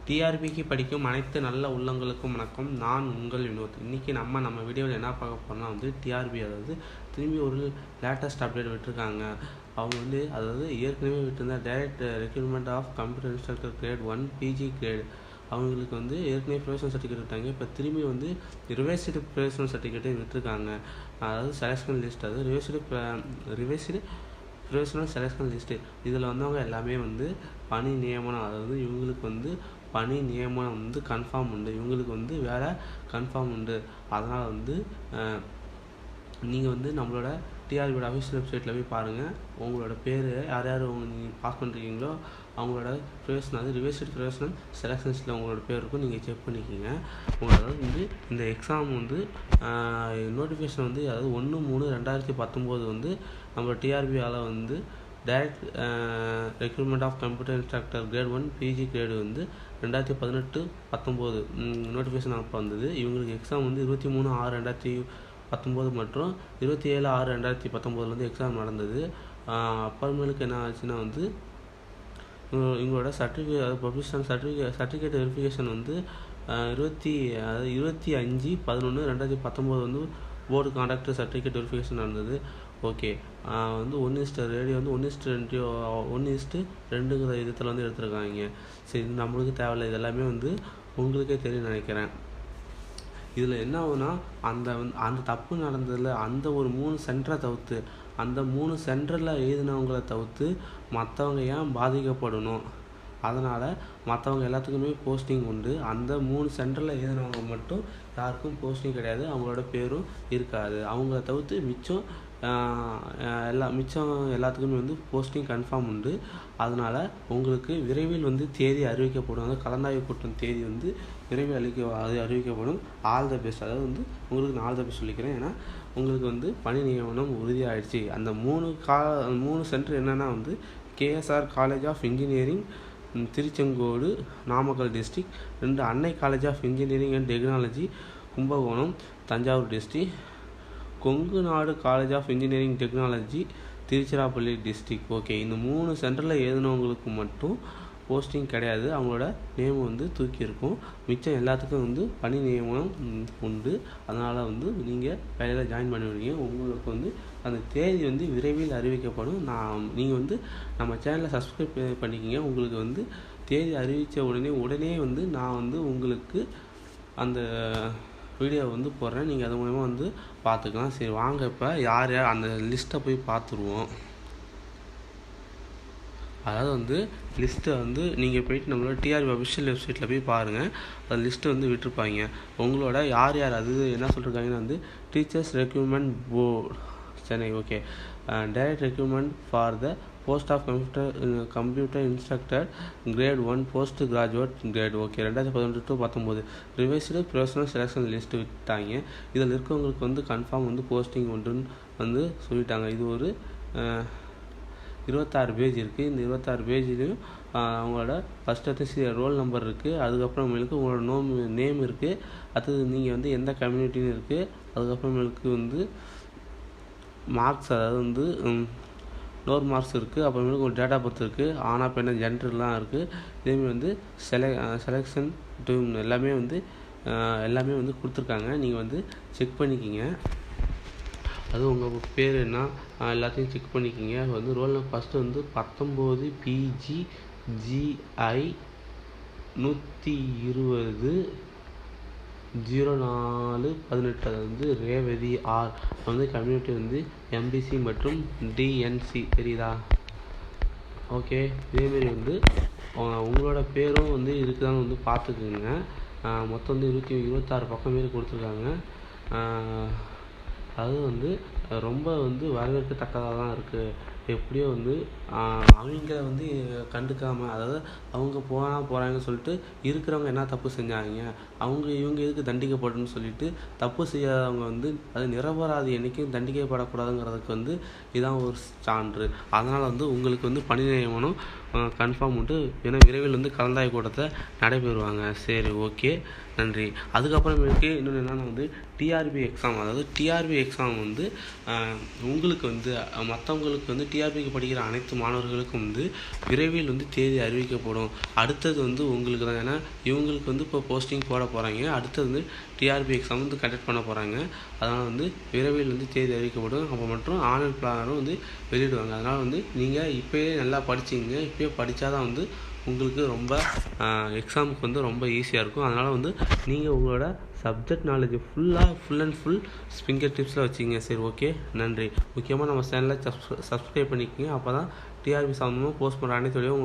டிஆர்பிக்கு படிக்கும் அனைத்து நல்ல உள்ளங்களுக்கும் வணக்கம். நான் உங்கள் வினோத். இன்றைக்கி நம்ம வீடியோவில் என்ன பார்க்க போகிறோம்னா டிஆர்பி, அதாவது திரும்பி ஒரு லேட்டஸ்ட் அப்டேட் விட்டுருக்காங்க. அவங்க அதாவது ஏற்கனவே விட்டுருந்தா direct recruitment of computer instructor grade 1 PG grade அவங்களுக்கு ஏற்கனவே ப்ரொஃபஷனல் சர்டிஃபிகேட் விட்டாங்க. இப்போ திரும்பி ரிவைஸ்டு ப்ரொஃபஷனல் சர்டிஃபிகேட்டும் விட்டுருக்காங்க. அதாவது செலெக்ஷன் லிஸ்ட், அதாவது ரிவைஸ்டு ப்ரொஃபஷனல் செலெக்ஷன் லிஸ்ட்டு. இதில் வந்தவங்க எல்லாமே பணி நியமனம், அதாவது இவங்களுக்கு பணி நியமனம் கன்ஃபார்ம் உண்டு, இவங்களுக்கு வேலை கன்ஃபார்ம் உண்டு. அதனால் நீங்கள் நம்மளோட டிஆர்பியோட அஃபிஷியல் வெப்சைட்டில் போய் பாருங்கள். உங்களோட பேர் யார் நீங்கள் பாஸ் பண்ணிருக்கீங்களோ அவங்களோட ப்ரொஃபஷனல் ரிவைஸ்டு ப்ரொஃபஷனல் செலெக்ஷன்ஸில் உங்களோட பேர் இருக்கும், நீங்கள் செக் பண்ணிக்கிங்க. அதாவது இந்த எக்ஸாம் நோட்டிஃபிகேஷன் அதாவது 1/3/2019 நம்மளோட டிஆர்பியால் direct recruitment of computer instructor grade 1 PG grade 2018-19 notification அப்போ வந்தது. இவங்களுக்கு எக்ஸாம் 23/6/2019 மற்றும் 27/6/2019 எக்ஸாம் நடந்தது. அப்புறமேலுக்கு என்ன ஆச்சுன்னா இவங்களோட certificate professional certificate verification 25/11/2019 board contact certificate verification நடந்தது. ஓகே, 1:2 ரேடியோ 1:2ங்கிற விதத்தில் எடுத்துருக்காங்க. சரி, நம்மளுக்கு தேவையில்லை, இதெல்லாமே உங்களுக்கே தெரியும் நினைக்கிறேன். இதில் என்ன ஆகுனா அந்த தப்பு நடந்ததில் அந்த ஒரு 3 சென்டரை தவிர்த்து, அந்த 3 சென்டரில் எழுதினவங்களை தவிர்த்து மற்றவங்க ஏன் பாதிக்கப்படணும்? அதனால் மற்றவங்க எல்லாத்துக்குமே போஸ்டிங் உண்டு. அந்த 3 சென்டரில் எழுதினவங்க மட்டும் யாருக்கும் போஸ்டிங் கிடையாது, அவங்களோட பேரும் இருக்காது. அவங்கள தவிர்த்து மிச்சம் எல்லாத்துக்குமே போஸ்டிங் கன்ஃபார்ம் உண்டு. அதனால் உங்களுக்கு விரைவில் தேதி அறிவிக்கப்படும். அதாவது கலந்தாய்வு கூட்டம் தேதி விரைவில் அறிவிக்கப்படும். All the best. அதாவது உங்களுக்கு நான் ஆல் த பெஸ்ட் சொல்லிக்கிறேன். ஏன்னா உங்களுக்கு பணி நியமனம் உறுதியாகிடுச்சு. அந்த 3 சென்டர் என்னென்னா KSR college of engineering Tiruchengode Namakkal district, 2 Annai college of engineering and technology Kumbakonam Thanjavur district, Kongu Nadu college of engineering technology Tiruchirappalli district. Okay, இந்த 3 சென்டரில் எழுதினவங்களுக்கு மட்டும் போஸ்டிங் கிடையாது, அவங்களோட நேம் தூக்கியிருக்கும். மிச்சம் எல்லாத்துக்கும் பணி நியமனம் உண்டு. அதனால் நீங்கள் வேலையில் ஜாயின் பண்ணிவிடுவீங்க. உங்களுக்கு அந்த தேதி விரைவில் அறிவிக்கப்படும். நீங்கள் நம்ம சேனலை சப்ஸ்கிரைப் பண்ணிக்கிங்க. உங்களுக்கு தேதி அறிவித்த உடனே நான் உங்களுக்கு அந்த வீடியோ போடுறேன். நீங்கள் அது மூலமா பார்த்துக்கலாம். சரி, வாங்க இப்போ யார் அந்த லிஸ்ட்டை போய் பார்த்துருவோம். அதாவது லிஸ்ட்டை நீங்கள் போயிட்டு நம்மளோட டிஆர்பி அஃபிஷியல் வெப்சைட்டில் போய் பாருங்கள். அந்த லிஸ்ட்டு விட்டுருப்பாங்க. உங்களோட யார் அது என்ன சொல்லியிருக்காங்கன்னா teachers recruitment board Chennai. Okay, direct recruitment for the post of computer instructor grade 1 post graduate grade. Okay, 2018-19 revised professional selection list விட்டாங்க. இதில் இருக்கவங்களுக்கு கன்ஃபார்ம் போஸ்டிங் உண்டுன்னு சொல்லிட்டாங்க. இது ஒரு 26 பேஜ் இருக்குது. இந்த 26 பேஜ்லேயும் அவங்களோட ஃபஸ்ட்டு ரோல் நம்பர் இருக்குது. அதுக்கப்புறமேலுக்கு உங்களோட நேம் இருக்குது. அடுத்தது நீங்கள் எந்த கம்யூனிட்டின்னு இருக்குது. அதுக்கப்புறமேலுக்கு மார்க்ஸ், அதாவது நோர் மார்க்ஸ் இருக்குது. அப்புறமேலுக்கு உங்கள் டேட் ஆஃப் பர்த் இருக்குது. ஆனா பெண்ண ஜென்டர்லாம் இருக்குது. இதேமாதிரி செலெக்ஷன் டீம் எல்லாமே கொடுத்துருக்காங்க. நீங்கள் செக் பண்ணிக்கிங்க. அது உங்கள் பேர் என்ன எல்லாத்தையும் செக் பண்ணிக்கிங்க. Roll number first 19 PG GI 120 0418. அது ரேவதி ஆர். கம்யூனிட்டி MBC மற்றும் DNC. தெரியுதா? ஓகே, இதேமாரி உங்களோட பேரும் இருக்குதான்னு பார்த்துக்குங்க. மொத்தம் 26 பக்கம் மாரி கொடுத்துருக்காங்க. அது ரொம்ப வரவேற்கத்தக்கதாக தான் இருக்குது. எப்படியோ அவங்க கண்டுக்காமல், அதாவது அவங்க போகிறாங்கன்னு சொல்லிட்டு இருக்கிறவங்க என்ன தப்பு செஞ்சாங்க, இவங்க எதுக்கு தண்டிக்கப்படணும்னு சொல்லிட்டு தப்பு செய்யாதவங்க அது நிரபராதி என்றைக்கும் தண்டிக்கப்படக்கூடாதுங்கிறதுக்கு இதான் ஒரு சான்று. அதனால் உங்களுக்கு பணி நியமனம் கன்ஃபார்ம் உண்டு. ஏன்னா விரைவில் வந்து கலந்தாய்வு கூட்டத்தை நடைபெறுவாங்க. சரி, ஓகே, நன்றி. அதுக்கப்புறமேட்டுக்கு இன்னொன்று என்னென்னா வந்து டிஆர்பி எக்ஸாம், அதாவது டிஆர்பி எக்ஸாம் வந்து உங்களுக்கு வந்து மற்றவங்களுக்கு வந்து டிஆர்பிக்கு படிக்கிற அனைத்து மாணவர்களுக்கும் வந்து விரைவில் வந்து தேதி அறிவிக்கப்படும். அடுத்தது வந்து உங்களுக்கு தான். ஏன்னா இவங்களுக்கு வந்து இப்போ போஸ்டிங் போட போகிறாங்க. அடுத்தது வந்து டிஆர்பி எக்ஸாம் வந்து கண்டக்ட் பண்ண போகிறாங்க. அதனால் வந்து விரைவில் வந்து தேதி அறிவிக்கப்படும். அப்போ மற்றும் ஆன்லைன் பிளானரும் வந்து வெளியிடுவாங்க. அதனால் வந்து நீங்கள் இப்போயே நல்லா படிச்சிங்க. இப்போயே படித்தா தான் வந்து உங்களுக்கு ரொம்ப எக்ஸாமுக்கு வந்து ரொம்ப ஈஸியாக இருக்கும். அதனால் வந்து நீங்கள் உங்களோட subject knowledge full and full finger டிப்ஸில் வச்சுங்க. சரி, ஓகே, நன்றி. முக்கியமாக நம்ம சேனலை சப்ஸ்கிரைப் பண்ணிக்கோங்க. அப்போ தான் டிஆர்பி சம்மந்தமாக போஸ்ட் பண்ணுற அனைத்து உங்களுக்கு